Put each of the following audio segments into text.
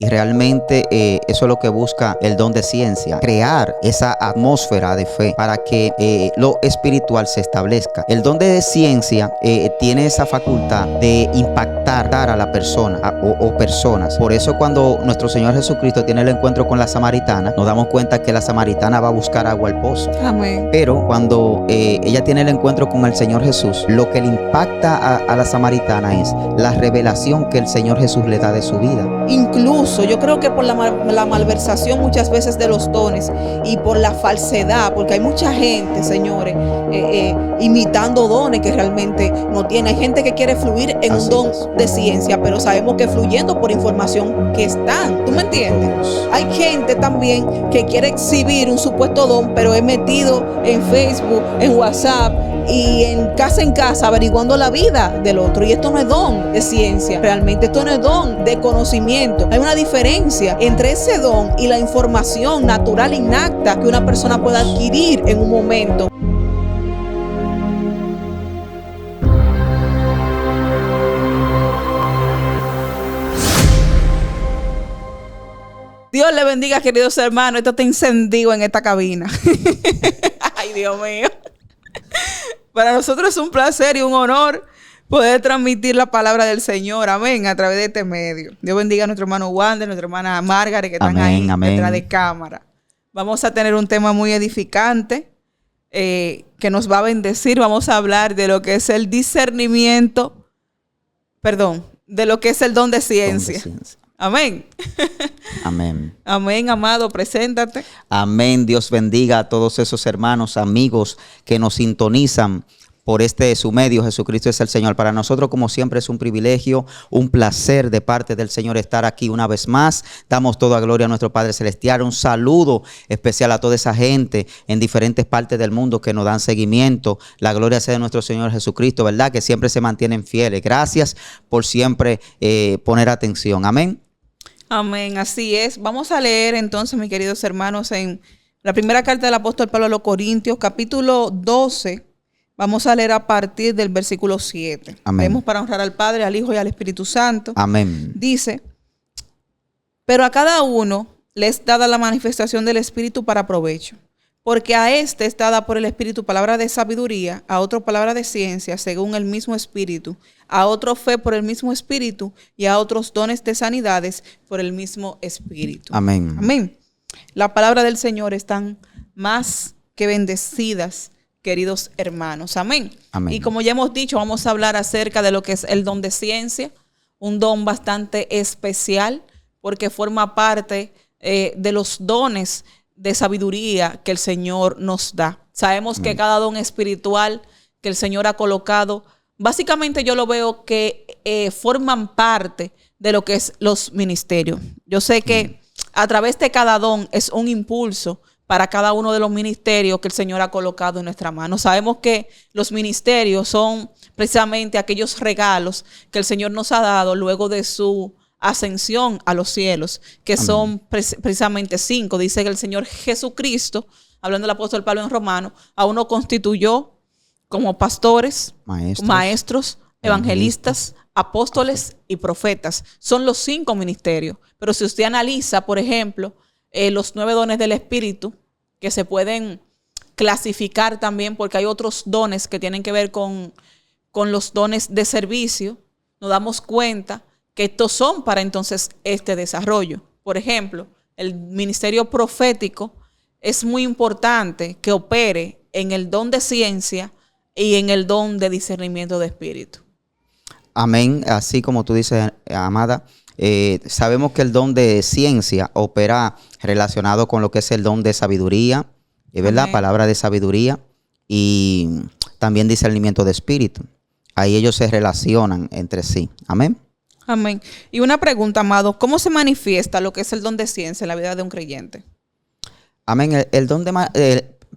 Y realmente eso es lo que busca el don de ciencia, crear esa atmósfera de fe para que lo espiritual se establezca. El don de ciencia tiene esa facultad de impactar a la persona o personas. Por eso cuando nuestro Señor Jesucristo tiene el encuentro con la samaritana, nos damos cuenta que la samaritana va a buscar agua al pozo. Amén. Pero cuando ella tiene el encuentro con el Señor Jesús, lo que le impacta a la samaritana es la revelación que el Señor Jesús le da de su vida. Incluso yo creo que por la malversación muchas veces de los dones y por la falsedad, porque hay mucha gente, señores, imitando dones que realmente no tiene. Hay gente que quiere fluir en un don de ciencia, pero sabemos que fluyendo por información que están. ¿Tú me entiendes? Hay gente también que quiere exhibir un supuesto don, pero es metido en Facebook, en WhatsApp y en casa averiguando la vida del otro. Y esto no es don de ciencia, realmente esto no es don de conocimiento. Hay una diferencia entre ese don y la información natural innata que una persona pueda adquirir en un momento. Dios le bendiga, queridos hermanos. Esto está encendido en esta cabina. Ay, Dios mío. Para nosotros es un placer y un honor poder transmitir la palabra del Señor, amén, a través de este medio. Dios bendiga a nuestro hermano Wander, nuestra hermana Margaret, que están ahí detrás de cámara. Vamos a tener un tema muy edificante que nos va a bendecir. Vamos a hablar de lo que es el discernimiento, de lo que es el don de ciencia. Amén. Amén. Amén, amado, preséntate. Amén. Dios bendiga a todos esos hermanos, amigos que nos sintonizan por su medio. Jesucristo es el Señor. Para nosotros, como siempre, es un privilegio, un placer de parte del Señor estar aquí una vez más. Damos toda gloria a nuestro Padre Celestial. Un saludo especial a toda esa gente en diferentes partes del mundo que nos dan seguimiento. La gloria sea de nuestro Señor Jesucristo, ¿verdad? Que siempre se mantienen fieles. Gracias por siempre poner atención. Amén. Amén, así es. Vamos a leer entonces, mis queridos hermanos, en la primera carta del apóstol Pablo a los Corintios, capítulo 12. Vamos a leer a partir del versículo 7. Amén. Leemos para honrar al Padre, al Hijo y al Espíritu Santo. Amén. Dice: pero a cada uno le es dada la manifestación del Espíritu para provecho. Porque a este es dada por el Espíritu palabra de sabiduría, a otro palabra de ciencia, según el mismo Espíritu, a otro fe por el mismo Espíritu, y a otros dones de sanidades por el mismo Espíritu. Amén. Amén. La palabra del Señor están más que bendecidas, queridos hermanos. Amén. Amén. Y como ya hemos dicho, vamos a hablar acerca de lo que es el don de ciencia, un don bastante especial, porque forma parte de los dones de sabiduría que el Señor nos da. Sabemos que cada don espiritual que el Señor ha colocado, básicamente yo lo veo que forman parte de lo que es los ministerios. Yo sé que a través de cada don es un impulso para cada uno de los ministerios que el Señor ha colocado en nuestra mano. Sabemos que los ministerios son precisamente aquellos regalos que el Señor nos ha dado luego de su ascensión a los cielos, que Amén. Son precisamente 5. Dice que el Señor Jesucristo, hablando del apóstol Pablo en Romanos, a uno constituyó como pastores, maestros, evangelistas, apóstoles y profetas. Son los 5 ministerios. Pero si usted analiza, por ejemplo, los 9 dones del Espíritu, que se pueden clasificar también, porque hay otros dones que tienen que ver con los dones de servicio, nos damos cuenta que estos son para entonces este desarrollo. Por ejemplo, el ministerio profético es muy importante que opere en el don de ciencia y en el don de discernimiento de espíritu. Amén. Así como tú dices, amada, sabemos que el don de ciencia opera relacionado con lo que es el don de sabiduría, ¿verdad? Amén. Palabra de sabiduría y también discernimiento de espíritu. Ahí ellos se relacionan entre sí. Amén. Amén. Y una pregunta, amado, ¿cómo se manifiesta lo que es el don de ciencia en la vida de un creyente? Amén.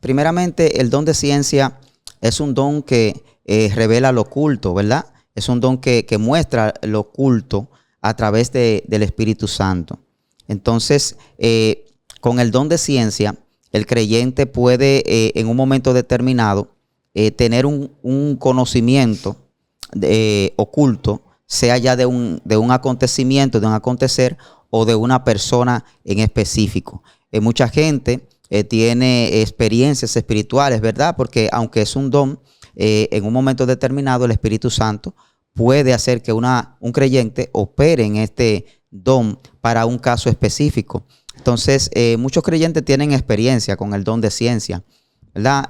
Primeramente, el don de ciencia es un don que revela lo oculto, ¿verdad? Es un don que muestra lo oculto a través del Espíritu Santo. Entonces, con el don de ciencia, el creyente puede en un momento determinado tener un conocimiento oculto, sea ya de un acontecimiento, de un acontecer, o de una persona en específico. Mucha gente tiene experiencias espirituales, ¿verdad? Porque aunque es un don, en un momento determinado el Espíritu Santo puede hacer que un creyente opere en este don para un caso específico. Entonces, muchos creyentes tienen experiencia con el don de ciencia, ¿verdad?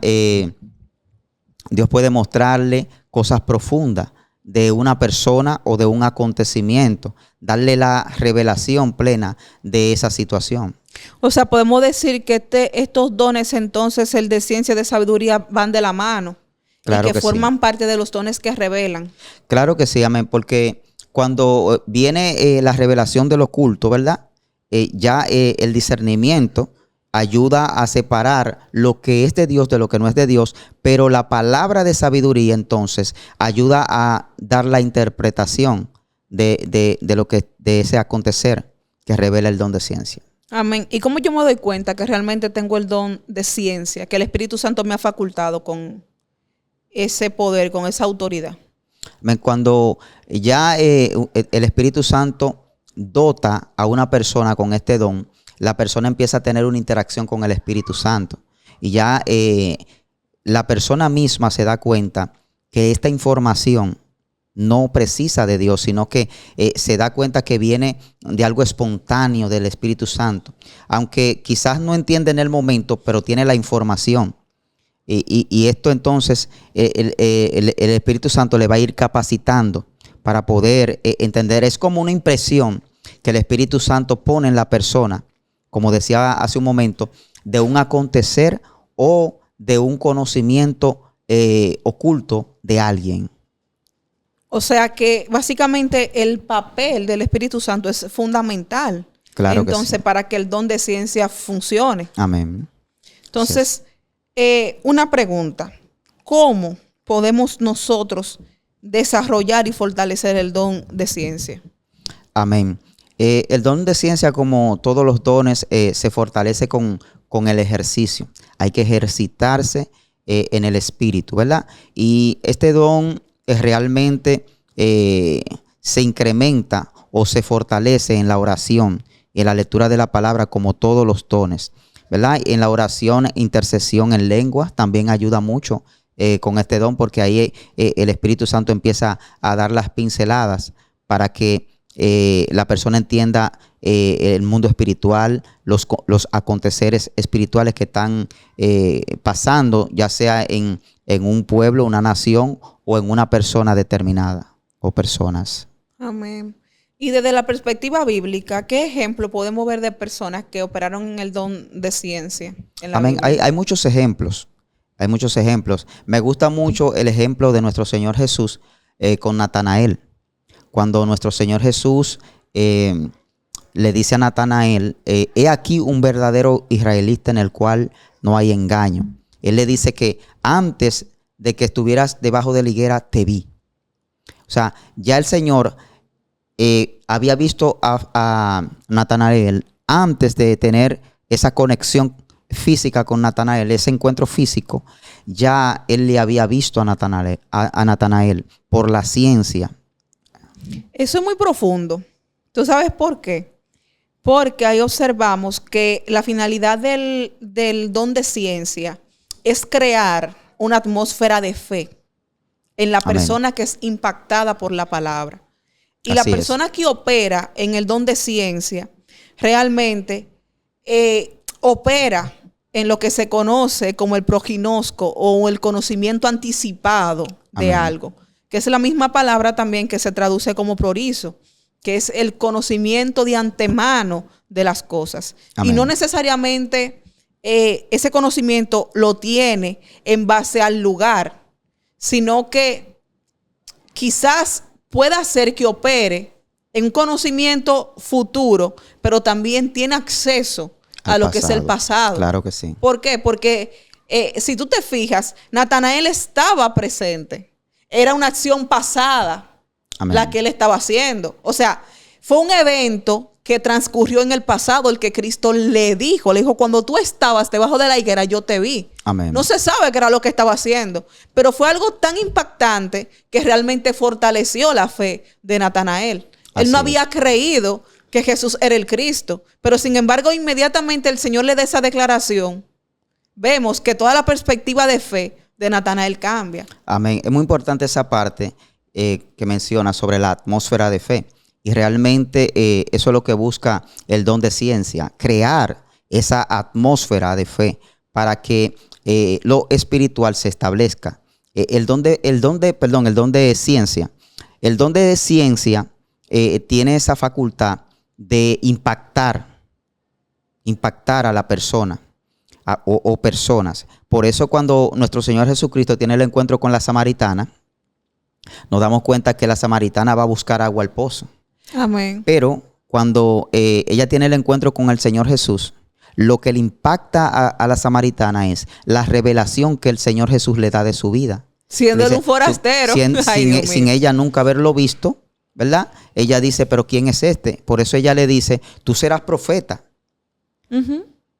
Dios puede mostrarle cosas profundas de una persona o de un acontecimiento, darle la revelación plena de esa situación. O sea, podemos decir que estos dones, entonces, el de ciencia y de sabiduría, van de la mano. Claro y que forman sí. parte de los dones que revelan. Claro que sí, amén, porque cuando viene la revelación del oculto, ¿verdad? Ya el discernimiento ayuda a separar lo que es de Dios de lo que no es de Dios, pero la palabra de sabiduría entonces ayuda a dar la interpretación de lo que de ese acontecer que revela el don de ciencia. Amén. ¿Y cómo yo me doy cuenta que realmente tengo el don de ciencia, que el Espíritu Santo me ha facultado con ese poder, con esa autoridad? Cuando ya el Espíritu Santo dota a una persona con este don, la persona empieza a tener una interacción con el Espíritu Santo. Y ya la persona misma se da cuenta que esta información no precisa de Dios, sino que se da cuenta que viene de algo espontáneo del Espíritu Santo. Aunque quizás no entiende en el momento, pero tiene la información. Y esto entonces el Espíritu Santo le va a ir capacitando para poder entender. Es como una impresión que el Espíritu Santo pone en la persona, como decía hace un momento, de un acontecer o de un conocimiento oculto de alguien. O sea que básicamente el papel del Espíritu Santo es fundamental. Claro entonces, que sí. Para que el don de ciencia funcione. Amén. Entonces, una pregunta. ¿Cómo podemos nosotros desarrollar y fortalecer el don de ciencia? Amén. El don de ciencia, como todos los dones, se fortalece con el ejercicio. Hay que ejercitarse en el espíritu, ¿verdad? Y este don realmente se incrementa o se fortalece en la oración y en la lectura de la palabra, como todos los dones, ¿verdad? En la oración, intercesión en lenguas también ayuda mucho con este don, porque ahí el Espíritu Santo empieza a dar las pinceladas para que la persona entienda el mundo espiritual, los aconteceres espirituales que están pasando, ya sea en un pueblo, una nación o en una persona determinada o personas. Amén. Y desde la perspectiva bíblica, ¿qué ejemplo podemos ver de personas que operaron en el don de ciencia? Amén. Hay muchos ejemplos. Hay muchos ejemplos. Me gusta mucho el ejemplo de nuestro Señor Jesús con Natanael. Cuando nuestro Señor Jesús le dice a Natanael, he aquí un verdadero israelita en el cual no hay engaño. Él le dice que antes de que estuvieras debajo de la higuera te vi. O sea, ya el Señor había visto a Natanael antes de tener esa conexión física con Natanael, ese encuentro físico. Ya él le había visto a Natanael por la ciencia. Eso es muy profundo. ¿Tú sabes por qué? Porque ahí observamos que la finalidad del don de ciencia es crear una atmósfera de fe en la persona que es impactada por la palabra. Y la persona que opera en el don de ciencia realmente opera en lo que se conoce como el proginosco o el conocimiento anticipado de algo, que es la misma palabra también que se traduce como prorizo, que es el conocimiento de antemano de las cosas. Amén. Y no necesariamente ese conocimiento lo tiene en base al lugar, sino que quizás pueda ser que opere en un conocimiento futuro, pero también tiene acceso a lo que es el pasado. Claro que sí. ¿Por qué? Porque si tú te fijas, Natanael estaba presente. Era una acción pasada. Amén. La que él estaba haciendo. O sea, fue un evento que transcurrió en el pasado, el que Cristo le dijo, cuando tú estabas debajo de la higuera, yo te vi. Amén. No se sabe qué era lo que estaba haciendo, pero fue algo tan impactante que realmente fortaleció la fe de Natanael. Él no había creído que Jesús era el Cristo. Pero sin embargo, inmediatamente el Señor le da esa declaración. Vemos que toda la perspectiva de fe de Natanael cambia. Amén. Es muy importante esa parte que menciona sobre la atmósfera de fe. Y realmente eso es lo que busca el don de ciencia, crear esa atmósfera de fe para que lo espiritual se establezca. El don de ciencia. El don de ciencia tiene esa facultad de impactar a la persona o personas. Por eso cuando nuestro Señor Jesucristo tiene el encuentro con la samaritana, nos damos cuenta que la samaritana va a buscar agua al pozo. Amén. Pero cuando ella tiene el encuentro con el Señor Jesús, lo que le impacta a la samaritana es la revelación que el Señor Jesús le da de su vida. Siendo él un forastero. Sin ella nunca haberlo visto, ¿verdad? Ella dice, pero ¿quién es este? Por eso ella le dice, tú serás profeta.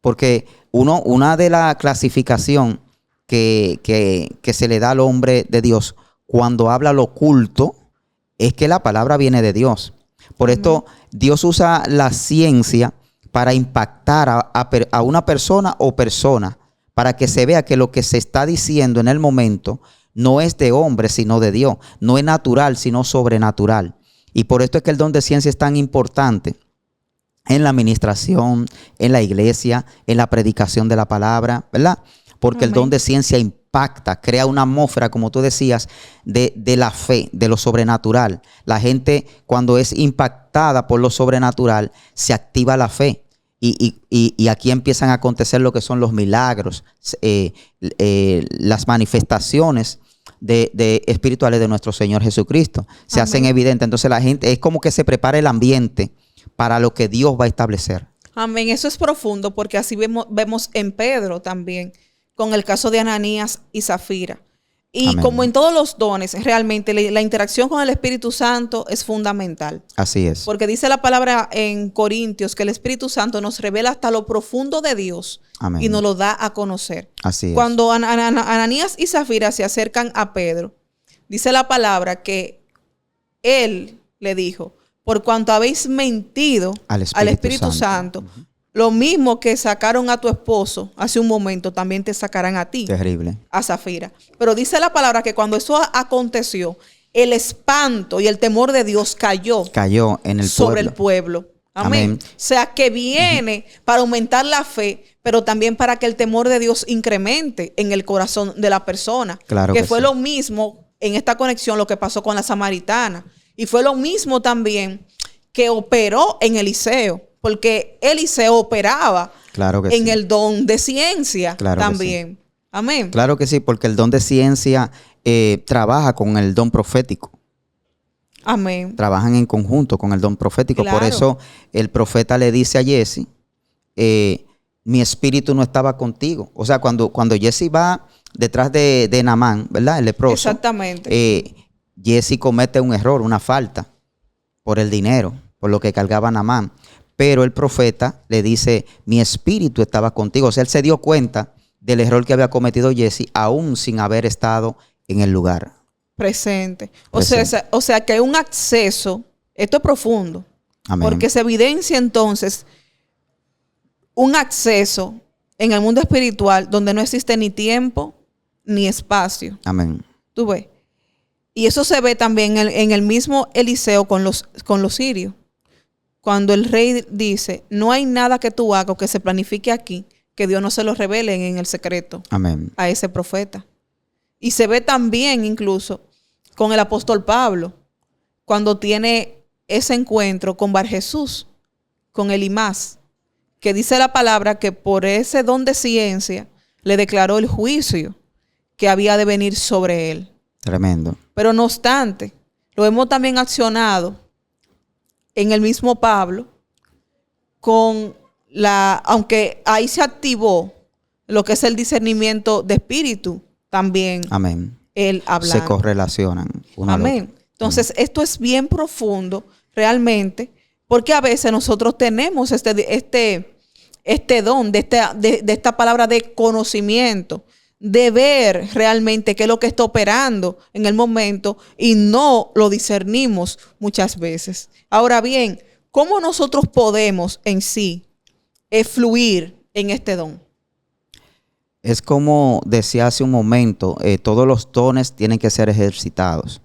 Porque una de la clasificación que se le da al hombre de Dios cuando habla lo oculto es que la palabra viene de Dios. Por esto Dios usa la ciencia para impactar a una persona o personas, para que se vea que lo que se está diciendo en el momento no es de hombre, sino de Dios. No es natural, sino sobrenatural. Y por esto es que el don de ciencia es tan importante en la administración, en la iglesia, en la predicación de la palabra, ¿verdad? Porque el don de ciencia impacta, crea una atmósfera, como tú decías, de la fe, de lo sobrenatural. La gente, cuando es impactada por lo sobrenatural, se activa la fe. Y aquí empiezan a acontecer lo que son los milagros, las manifestaciones de espirituales de nuestro Señor Jesucristo. Se hacen evidentes. Entonces la gente, es como que se prepara el ambiente para lo que Dios va a establecer. Amén. Eso es profundo, porque así vemos en Pedro también, con el caso de Ananías y Zafira. Y amén, como en todos los dones, realmente la interacción con el Espíritu Santo es fundamental. Así es. Porque dice la palabra en Corintios que el Espíritu Santo nos revela hasta lo profundo de Dios. Amén. Y nos lo da a conocer. Así es. Cuando Ananías y Zafira se acercan a Pedro, dice la palabra que él le dijo, por cuanto habéis mentido al Espíritu Santo, lo mismo que sacaron a tu esposo hace un momento, también te sacarán a ti. Terrible. A Zafira. Pero dice la palabra que cuando eso aconteció, el espanto y el temor de Dios cayó en el sobre el pueblo. Amén. O sea, que viene para aumentar la fe, pero también para que el temor de Dios incremente en el corazón de la persona. Claro que fue sí. Lo mismo en esta conexión lo que pasó con la samaritana. Y fue lo mismo también que operó en Eliseo. Porque Eliseo operaba en el don de ciencia también. Sí. Amén. Claro que sí, porque el don de ciencia trabaja con el don profético. Amén. Trabajan en conjunto con el don profético. Claro. Por eso el profeta le dice a Jesse, mi espíritu no estaba contigo. O sea, cuando Jesse va detrás de Naamán, ¿verdad? El leproso. Exactamente. Jesse comete un error, una falta por el dinero, por lo que cargaba Naamán. Pero el profeta le dice, mi espíritu estaba contigo. O sea, él se dio cuenta del error que había cometido Jesse, aún sin haber estado en el lugar. Presente. O sea, que hay un acceso, esto es profundo. Amén. Porque se evidencia entonces un acceso en el mundo espiritual donde no existe ni tiempo ni espacio. Amén. Tú ves. Y eso se ve también en el mismo Eliseo con los sirios. Cuando el rey dice, no hay nada que tú hagas o que se planifique aquí, que Dios no se lo revele en el secreto. Amén. A ese profeta. Y se ve también incluso con el apóstol Pablo, cuando tiene ese encuentro con Bar Jesús, con Elimás, que dice la palabra que por ese don de ciencia le declaró el juicio que había de venir sobre él. Tremendo. Pero no obstante, lo hemos también accionado en el mismo Pablo, aunque ahí se activó lo que es el discernimiento de espíritu, también. Amén. Él hablando. Se correlacionan uno Amén. al otro. Entonces, esto es bien profundo, realmente, porque a veces nosotros tenemos este don de esta palabra de conocimiento, de ver realmente qué es lo que está operando en el momento y no lo discernimos muchas veces. Ahora bien, ¿cómo nosotros podemos en sí fluir en este don? Es como decía hace un momento, todos los dones tienen que ser ejercitados.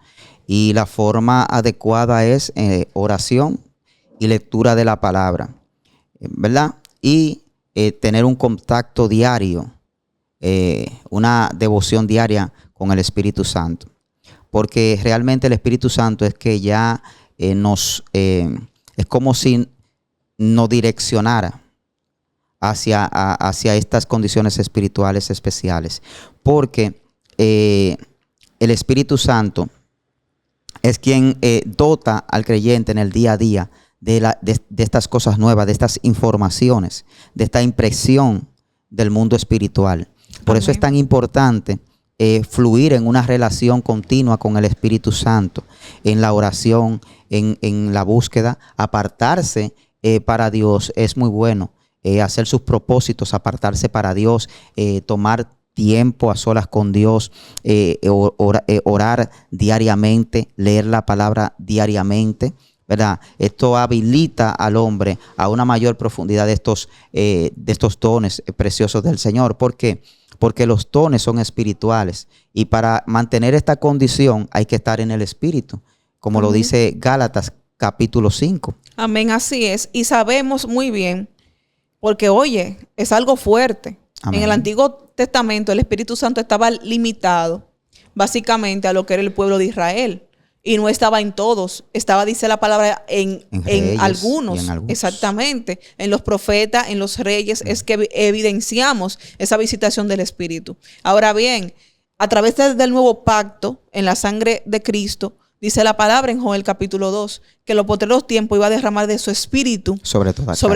Y la forma adecuada es oración y lectura de la palabra, ¿verdad? Y tener un contacto diario, una devoción diaria con el Espíritu Santo. Porque realmente el Espíritu Santo es que ya es como si nos direccionara hacia estas condiciones espirituales especiales. Porque el Espíritu Santo es quien dota al creyente en el día a día de estas cosas nuevas, de estas informaciones, de esta impresión del mundo espiritual. Por eso es tan importante fluir en una relación continua con el Espíritu Santo, en la oración, en la búsqueda. Apartarse para Dios es muy bueno. Hacer sus propósitos, apartarse para Dios, tomar tiempo a solas con Dios, orar diariamente, leer la palabra diariamente, ¿verdad? Esto habilita al hombre a una mayor profundidad de estos dones preciosos del Señor. ¿Por qué? Porque los dones son espirituales y para mantener esta condición hay que estar en el Espíritu, como lo dice Gálatas capítulo 5. Amén, así es. Y sabemos muy bien, porque oye, es algo fuerte. Amén. En el Antiguo Testamento el Espíritu Santo estaba limitado básicamente a lo que era el pueblo de Israel. Y no estaba en todos. Estaba, dice la palabra, en algunos. Exactamente. En los profetas, en los reyes, es que evidenciamos esa visitación del Espíritu. Ahora bien, a través del nuevo pacto, en la sangre de Cristo, dice la palabra en Joel capítulo 2, que en los postreros tiempos iba a derramar de su Espíritu sobre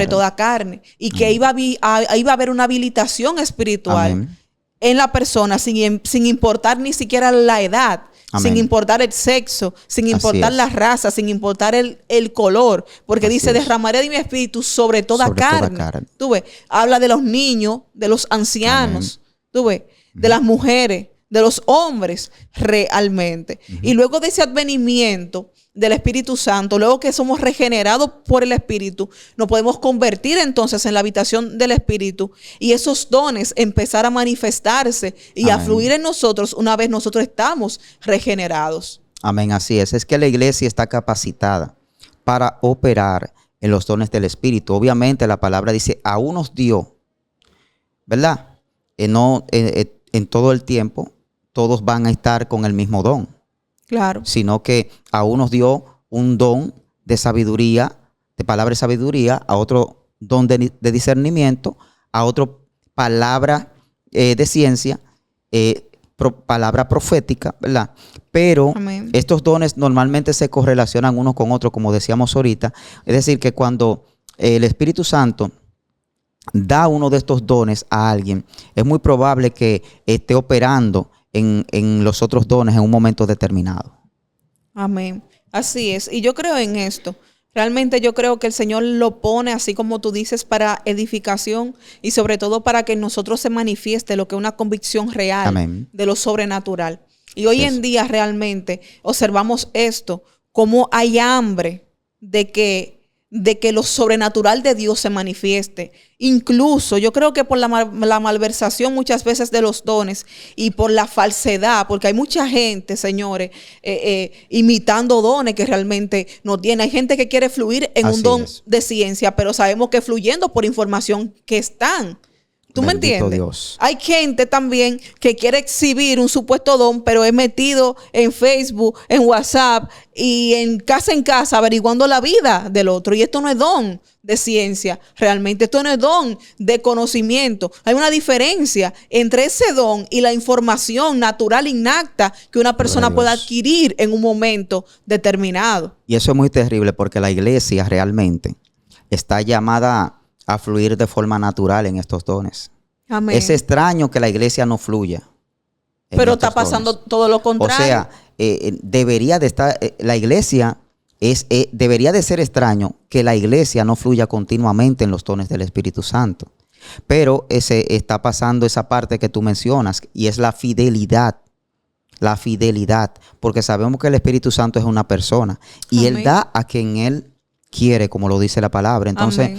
toda carne. Y que iba a haber una habilitación espiritual en la persona sin importar ni siquiera la edad. Amén. Sin importar el sexo, sin importar la raza, sin importar el color. Porque así dice, derramaré de mi espíritu sobre toda carne. Tú ves, habla de los niños, de los ancianos, tú ves, de las mujeres, de los hombres realmente. Y luego de ese advenimiento del Espíritu Santo, luego que somos regenerados por el Espíritu, nos podemos convertir entonces en la habitación del Espíritu y esos dones empezar a manifestarse y a fluir en nosotros una vez nosotros estamos regenerados. Amén, así es. Es que la iglesia está capacitada para operar en los dones del Espíritu. Obviamente la palabra dice, a unos dio, ¿verdad? No en todo el tiempo todos van a estar con el mismo don. Claro. Sino que a unos dio un don de sabiduría, de palabra de sabiduría, a otro don de discernimiento, a otro palabra de ciencia, palabra profética, ¿verdad? Pero estos dones normalmente se correlacionan unos con otros, como decíamos ahorita. Es decir, que cuando el Espíritu Santo da uno de estos dones a alguien, es muy probable que esté operando en los otros dones en un momento determinado. Amén. Así es. Y yo creo en esto. Realmente yo creo que el Señor lo pone, así como tú dices, para edificación y sobre todo para que en nosotros se manifieste lo que es una convicción real de lo sobrenatural. Y hoy en día realmente observamos esto, como hay hambre de que lo sobrenatural de Dios se manifieste. Incluso yo creo que por la malversación muchas veces de los dones y por la falsedad, porque hay mucha gente, señores, imitando dones que realmente no tienen. Hay gente que quiere fluir en un don de ciencia, pero sabemos que fluyendo por información que están. ¿Tú me entiendes? Dios. Hay gente también que quiere exhibir un supuesto don, pero es metido en Facebook, en WhatsApp y en casa averiguando la vida del otro. Y esto no es don de ciencia, realmente. Esto no es don de conocimiento. Hay una diferencia entre ese don y la información natural innata que una persona puede adquirir en un momento determinado. Y eso es muy terrible porque la iglesia realmente está llamada a fluir de forma natural en estos dones. Amén. Es extraño que la iglesia no fluya. Pero está pasando todo lo contrario. O sea, debería de estar, la iglesia debería de ser extraño que la iglesia no fluya continuamente en los dones del Espíritu Santo. Pero está pasando esa parte que tú mencionas y es la fidelidad. La fidelidad, porque sabemos que el Espíritu Santo es una persona y Él da a quien Él quiere, como lo dice la palabra. Entonces,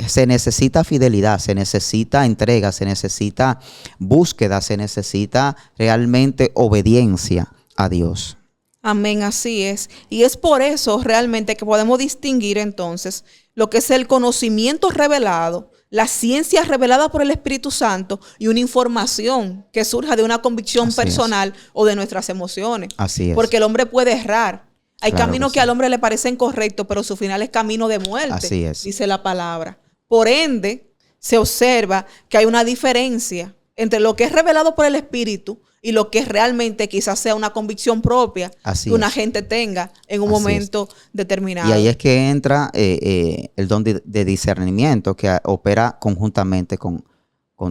se necesita fidelidad, se necesita entrega, se necesita búsqueda, se necesita realmente obediencia a Dios. Amén, así es. Y es por eso realmente que podemos distinguir entonces lo que es el conocimiento revelado, la ciencia revelada por el Espíritu Santo y una información que surja de una convicción personal o de nuestras emociones. Así es. Porque el hombre puede errar. Hay Claro caminos que que sí. al hombre le parecen correctos, pero su final es camino de muerte. Así es. Dice la palabra. Por ende, se observa que hay una diferencia entre lo que es revelado por el Espíritu y lo que realmente quizás sea una convicción propia Así que una es. gente tenga en un Así momento determinado. Y ahí es que entra el don de discernimiento que opera conjuntamente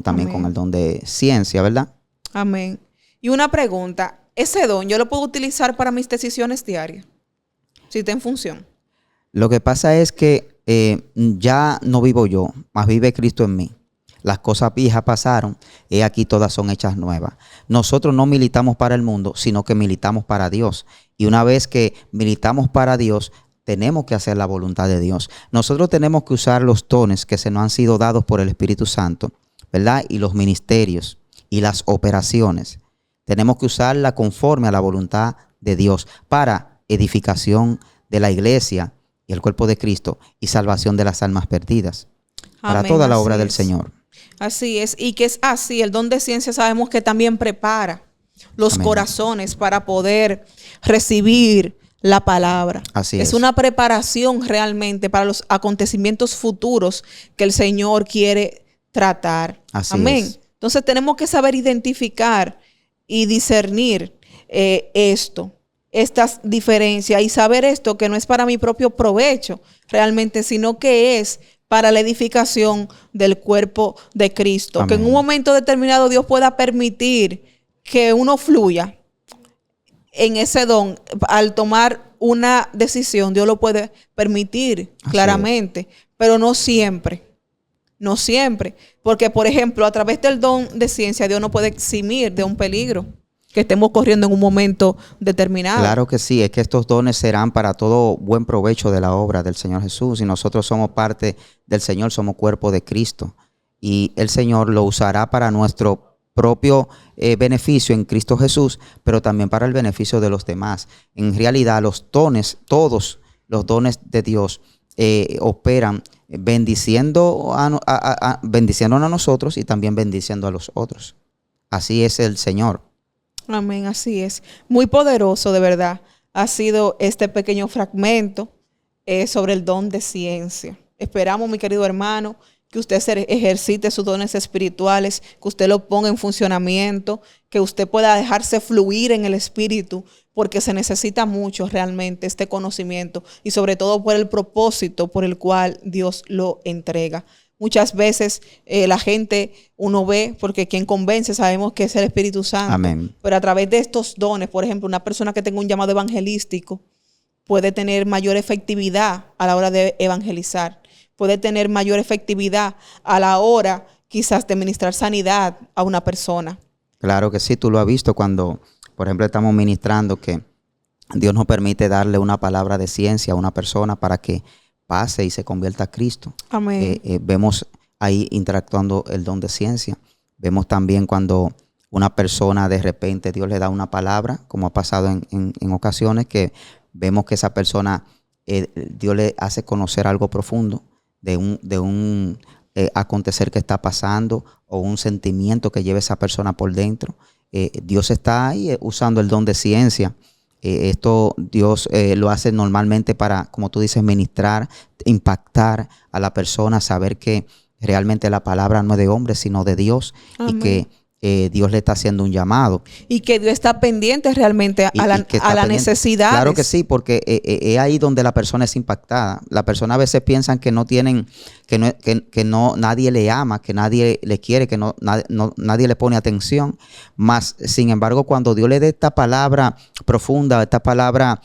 también con el don de ciencia, ¿verdad? Amén. Y una pregunta, ¿ese don yo lo puedo utilizar para mis decisiones diarias? Si está en función. Lo que pasa es que ya no vivo yo, más vive Cristo en mí. Las cosas viejas pasaron, y aquí todas son hechas nuevas. Nosotros no militamos para el mundo, sino que militamos para Dios. Y una vez que militamos para Dios, tenemos que hacer la voluntad de Dios. Nosotros tenemos que usar los dones que se nos han sido dados por el Espíritu Santo, ¿verdad? Y los ministerios y las operaciones. Tenemos que usarla conforme a la voluntad de Dios para edificación de la iglesia y el cuerpo de Cristo y salvación de las almas perdidas. Para Amén, toda la obra así del es. Señor. Así es. Y que es así. El don de ciencia sabemos que también prepara los Amén. corazones para poder recibir la palabra. Así es. Una preparación realmente para los acontecimientos futuros que el Señor quiere tratar. Así Amén. es. Entonces tenemos que saber identificar y discernir estas diferencias y saber esto que no es para mi propio provecho realmente, sino que es para la edificación del cuerpo de Cristo. Amén. Que en un momento determinado Dios pueda permitir que uno fluya en ese don. Al tomar una decisión, Dios lo puede permitir Así claramente, pero no siempre. No siempre. Porque, por ejemplo, a través del don de ciencia, Dios no puede eximir de un peligro que estemos corriendo en un momento determinado. Claro que sí, es que estos dones serán para todo buen provecho de la obra del Señor Jesús. Y nosotros somos parte del Señor, somos cuerpo de Cristo. Y el Señor lo usará para nuestro propio beneficio en Cristo Jesús, pero también para el beneficio de los demás. En realidad, los dones, todos los dones de Dios operan bendiciéndonos a nosotros y también bendiciendo a los otros. Así es el Señor. Amén, así es. Muy poderoso, de verdad, ha sido este pequeño fragmento sobre el don de ciencia. Esperamos, mi querido hermano, que usted ejercite sus dones espirituales, que usted lo ponga en funcionamiento, que usted pueda dejarse fluir en el espíritu, porque se necesita mucho realmente este conocimiento y sobre todo por el propósito por el cual Dios lo entrega. Muchas veces la gente, uno ve, porque quien convence sabemos que es el Espíritu Santo. Amén. Pero a través de estos dones, por ejemplo, una persona que tenga un llamado evangelístico puede tener mayor efectividad a la hora de evangelizar. Puede tener mayor efectividad a la hora quizás de ministrar sanidad a una persona. Claro que sí, tú lo has visto cuando, por ejemplo, estamos ministrando que Dios nos permite darle una palabra de ciencia a una persona para que pase y se convierta a Cristo. Amén. Vemos ahí interactuando el don de ciencia. Vemos también cuando una persona de repente Dios le da una palabra, como ha pasado en ocasiones, que vemos que esa persona, Dios le hace conocer algo profundo de un acontecer que está pasando o un sentimiento que lleva esa persona por dentro. Dios está ahí usando el don de ciencia. Esto Dios lo hace normalmente para, como tú dices, ministrar, impactar a la persona, saber que realmente la palabra no es de hombre, sino de Dios. Amén. Y que Dios le está haciendo un llamado. Y que Dios está pendiente realmente a la necesidad. Claro que sí, porque es ahí donde la persona es impactada. La persona a veces piensan que no tienen, que no nadie le ama, que nadie le quiere, que nadie le pone atención. Mas, sin embargo, cuando Dios le dé esta palabra profunda, esta palabra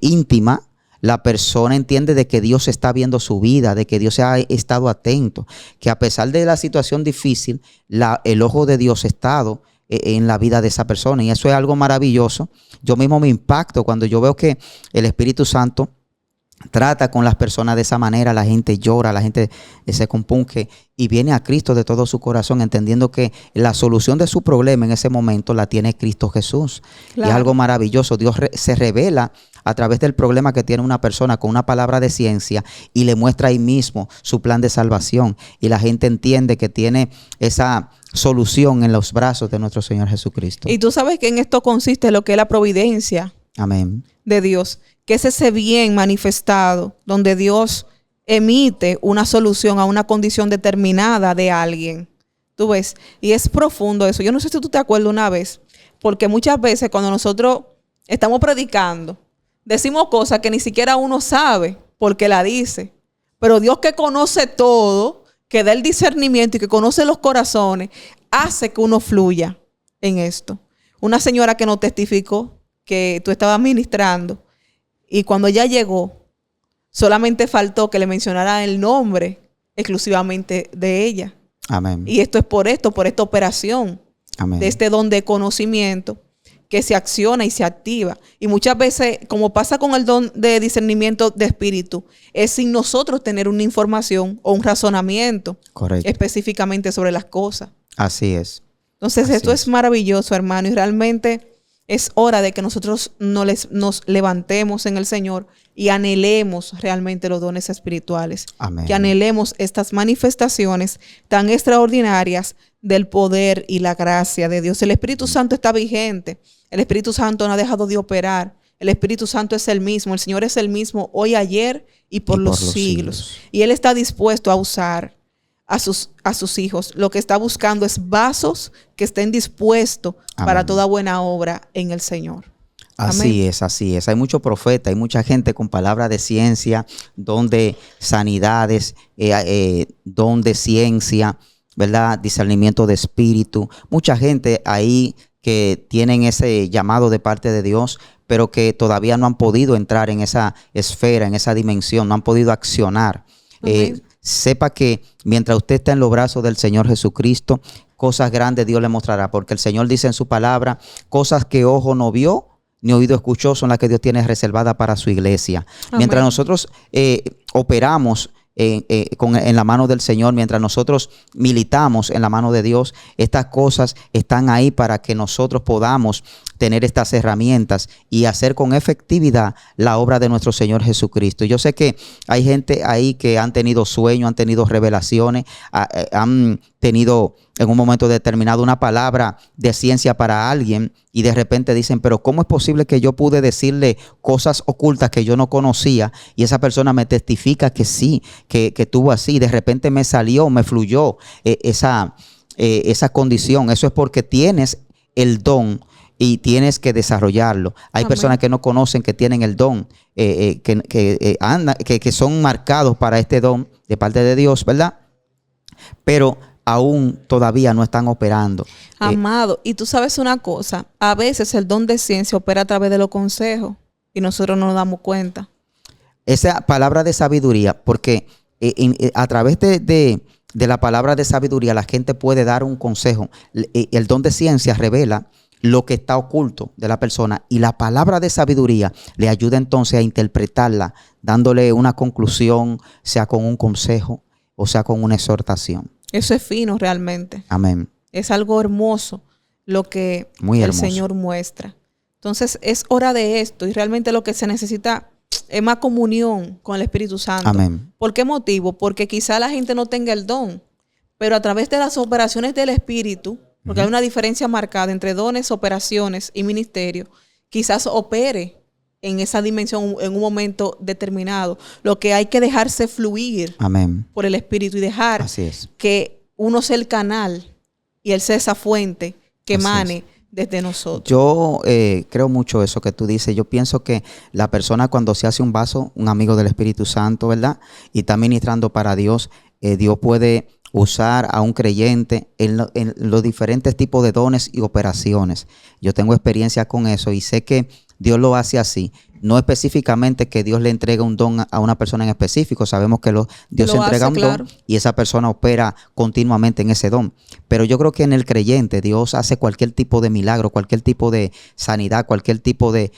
íntima, la persona entiende de que Dios está viendo su vida, de que Dios ha estado atento, que a pesar de la situación difícil, el ojo de Dios ha estado en la vida de esa persona. Y eso es algo maravilloso. Yo mismo me impacto cuando yo veo que el Espíritu Santo trata con las personas de esa manera, la gente llora, la gente se compunge y viene a Cristo de todo su corazón, entendiendo que la solución de su problema en ese momento la tiene Cristo Jesús. Claro. Y es algo maravilloso. Dios se revela a través del problema que tiene una persona con una palabra de ciencia y le muestra ahí mismo su plan de salvación. Y la gente entiende que tiene esa solución en los brazos de nuestro Señor Jesucristo. Y tú sabes que en esto consiste lo que es la providencia. Amén. De Dios, que es ese bien manifestado donde Dios emite una solución a una condición determinada de alguien. Tú ves, y es profundo eso. Yo no sé si tú te acuerdas una vez, porque muchas veces cuando nosotros estamos predicando, decimos cosas que ni siquiera uno sabe porque la dice. Pero Dios, que conoce todo, que da el discernimiento y que conoce los corazones, hace que uno fluya en esto. Una señora que nos testificó que tú estabas ministrando y cuando ella llegó, solamente faltó que le mencionara el nombre exclusivamente de ella. Amén. Y esto es por esta operación. Amén. De este don de conocimiento que se acciona y se activa. Y muchas veces, como pasa con el don de discernimiento de espíritu, es sin nosotros tener una información o un razonamiento. Correcto. Específicamente sobre las cosas. Así es. Entonces, esto es maravilloso, hermano, y realmente es hora de que nosotros nos levantemos en el Señor y anhelemos realmente los dones espirituales. Amén. Que anhelemos estas manifestaciones tan extraordinarias del poder y la gracia de Dios. El Espíritu Santo está vigente. El Espíritu Santo no ha dejado de operar. El Espíritu Santo es el mismo. El Señor es el mismo hoy, ayer y por los siglos. Y Él está dispuesto a usar a sus hijos. Lo que está buscando es vasos que estén dispuestos para toda buena obra en el Señor. Así es, así es. Hay muchos profetas, hay mucha gente con palabras de ciencia, don de sanidades, don de ciencia, ¿verdad? Discernimiento de espíritu. Mucha gente ahí que tienen ese llamado de parte de Dios, pero que todavía no han podido entrar en esa esfera, en esa dimensión, no han podido accionar. Sepa que mientras usted está en los brazos del Señor Jesucristo, cosas grandes Dios le mostrará, porque el Señor dice en su palabra, cosas que ojo no vio, ni oído escuchó, son las que Dios tiene reservadas para su iglesia. Amén. Mientras nosotros operamos en la mano del Señor, mientras nosotros militamos en la mano de Dios, estas cosas están ahí para que nosotros podamos tener estas herramientas y hacer con efectividad la obra de nuestro Señor Jesucristo. Yo sé que hay gente ahí que han tenido sueños, han tenido revelaciones, han tenido en un momento determinado una palabra de ciencia para alguien y de repente dicen, pero ¿cómo es posible que yo pude decirle cosas ocultas que yo no conocía y esa persona me testifica que sí, que tuvo así? De repente me salió, me fluyó esa condición. Eso es porque tienes el don y tienes que desarrollarlo. Hay Amén. Personas que no conocen que tienen el don, que son marcados para este don de parte de Dios, ¿verdad? Pero aún todavía no están operando. Amado, y tú sabes una cosa, a veces el don de ciencia opera a través de los consejos y nosotros no nos damos cuenta. Esa palabra de sabiduría, porque a través de la palabra de sabiduría la gente puede dar un consejo. El don de ciencia revela lo que está oculto de la persona y la palabra de sabiduría le ayuda entonces a interpretarla, dándole una conclusión, sea con un consejo o sea con una exhortación. Eso es fino realmente. Amén. Es algo hermoso lo que el Señor muestra. Entonces es hora de esto y realmente lo que se necesita es más comunión con el Espíritu Santo. Amén. ¿Por qué motivo? Porque quizá la gente no tenga el don, pero a través de las operaciones del Espíritu, porque hay una diferencia marcada entre dones, operaciones y ministerio, quizás opere en esa dimensión en un momento determinado. Lo que hay que dejarse fluir Amén. Por el Espíritu y dejar que uno sea el canal y él sea esa fuente que emane desde nosotros. Yo creo mucho eso que tú dices. Yo pienso que la persona cuando se hace un vaso, un amigo del Espíritu Santo, ¿verdad? Y está ministrando para Dios, Dios puede usar a un creyente en los diferentes tipos de dones y operaciones. Yo tengo experiencia con eso y sé que Dios lo hace así. No específicamente que Dios le entregue un don a una persona en específico. Sabemos que Dios Lo entrega hace, un claro. don y esa persona opera continuamente en ese don. Pero yo creo que en el creyente Dios hace cualquier tipo de milagro, cualquier tipo de sanidad, cualquier tipo de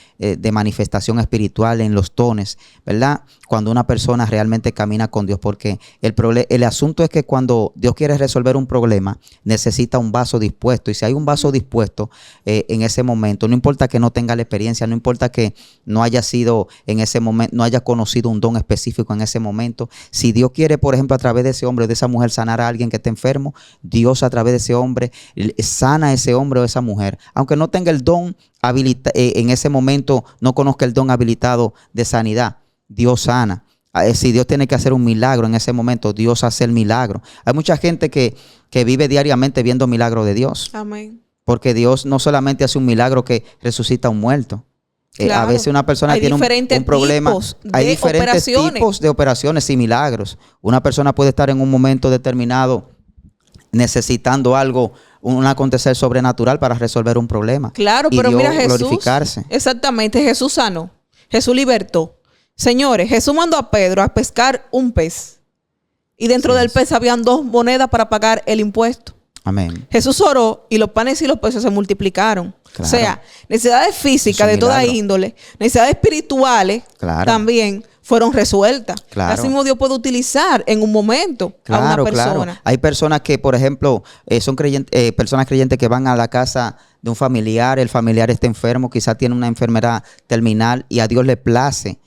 manifestación espiritual en los dones, ¿verdad? Cuando una persona realmente camina con Dios. Porque el asunto es que cuando Dios quiere resolver un problema, necesita un vaso dispuesto. Y si hay un vaso dispuesto en ese momento, no importa que no tenga la experiencia, no importa que no haya sido en ese momento, no haya conocido un don específico en ese momento. Si Dios quiere, por ejemplo, a través de ese hombre o de esa mujer sanar a alguien que esté enfermo, Dios a través de ese hombre sana a ese hombre o esa mujer. Aunque no tenga el don en ese momento, no conozca el don habilitado de sanidad, Dios sana. Si Dios tiene que hacer un milagro en ese momento, Dios hace el milagro. Hay mucha gente que vive diariamente viendo milagros de Dios. Amén. Porque Dios no solamente hace un milagro que resucita a un muerto. Claro. A veces una persona Hay tiene un problema. Hay diferentes tipos de operaciones y milagros. Una persona puede estar en un momento determinado necesitando algo, un acontecer sobrenatural para resolver un problema. Claro, y pero Dios mira, Jesús. Glorificarse. Exactamente, Jesús sanó. Jesús libertó. Señores, Jesús mandó a Pedro a pescar un pez. Y dentro del pez habían 2 monedas para pagar el impuesto. Amén. Jesús oró y los panes y los peces se multiplicaron. Claro. O sea, necesidades físicas de toda índole, necesidades espirituales también fueron resueltas. Claro. Así mismo Dios puede utilizar en un momento a una persona. Claro. Hay personas que, por ejemplo, son personas creyentes que van a la casa de un familiar, el familiar está enfermo, quizás tiene una enfermedad terminal y a Dios le place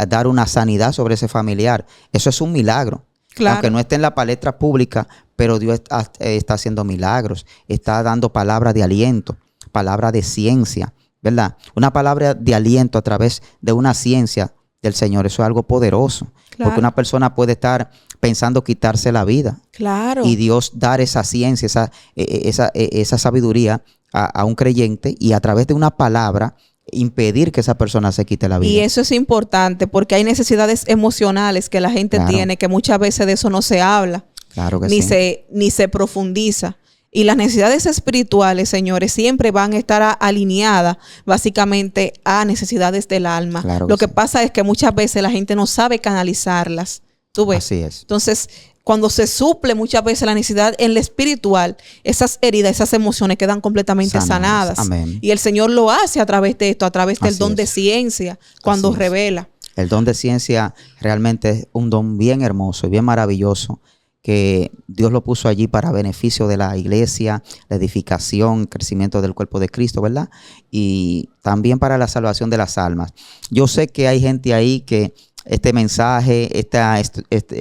dar una sanidad sobre ese familiar. Eso es un milagro. Claro. Aunque no esté en la palestra pública, pero Dios está haciendo milagros, está dando palabras de aliento, palabras de ciencia, ¿verdad? Una palabra de aliento a través de una ciencia del Señor, eso es algo poderoso. Claro. Porque una persona puede estar pensando quitarse la vida. Claro. Y Dios dar esa ciencia, esa sabiduría a un creyente y a través de una palabra impedir que esa persona se quite la vida. Y eso es importante porque hay necesidades emocionales que la gente tiene, que muchas veces de eso no se habla. Claro que ni se profundiza. Y las necesidades espirituales, señores, siempre van a estar alineadas básicamente a necesidades del alma. Claro Lo que sí. pasa es que muchas veces la gente no sabe canalizarlas. ¿Tú ves? Así es. Entonces, cuando se suple muchas veces la necesidad en lo espiritual, esas heridas, esas emociones quedan completamente sanadas. Amén. Y el Señor lo hace a través de esto, a través del don de ciencia, cuando revela. El don de ciencia realmente es un don bien hermoso y bien maravilloso, que Dios lo puso allí para beneficio de la iglesia, la edificación, el crecimiento del cuerpo de Cristo, ¿verdad? Y también para la salvación de las almas. Yo sé que hay gente ahí que este mensaje,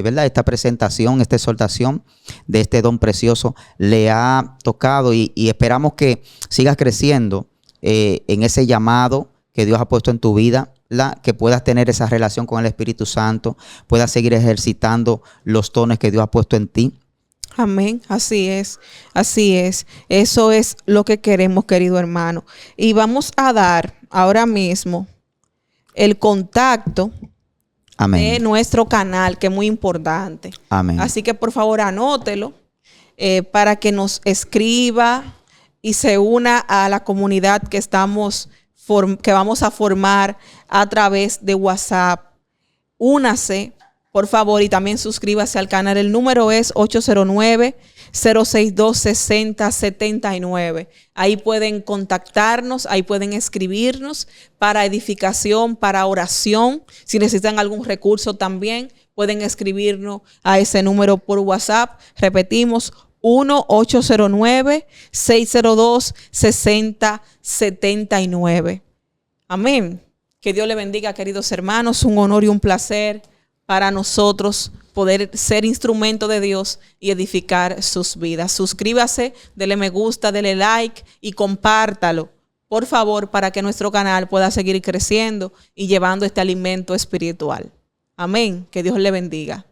¿verdad? Esta presentación, esta exhortación de este don precioso le ha tocado y esperamos que sigas creciendo en ese llamado que Dios ha puesto en tu vida, que puedas tener esa relación con el Espíritu Santo, puedas seguir ejercitando los dones que Dios ha puesto en ti. Amén, así es, así es. Eso es lo que queremos, querido hermano. Y vamos a dar ahora mismo el contacto de nuestro canal, que es muy importante. Amén. Así que por favor anótelo para que nos escriba y se una a la comunidad que vamos a formar a través de WhatsApp. Únase, por favor, y también suscríbase al canal. El número es 809-062-6079. Ahí pueden contactarnos, ahí pueden escribirnos para edificación, para oración. Si necesitan algún recurso también, pueden escribirnos a ese número por WhatsApp. Repetimos, 1-809-602-6079. Amén. Que Dios le bendiga, queridos hermanos. Un honor y un placer para nosotros poder ser instrumento de Dios y edificar sus vidas. Suscríbase, dele me gusta, dele like y compártalo, por favor, para que nuestro canal pueda seguir creciendo y llevando este alimento espiritual. Amén. Que Dios le bendiga.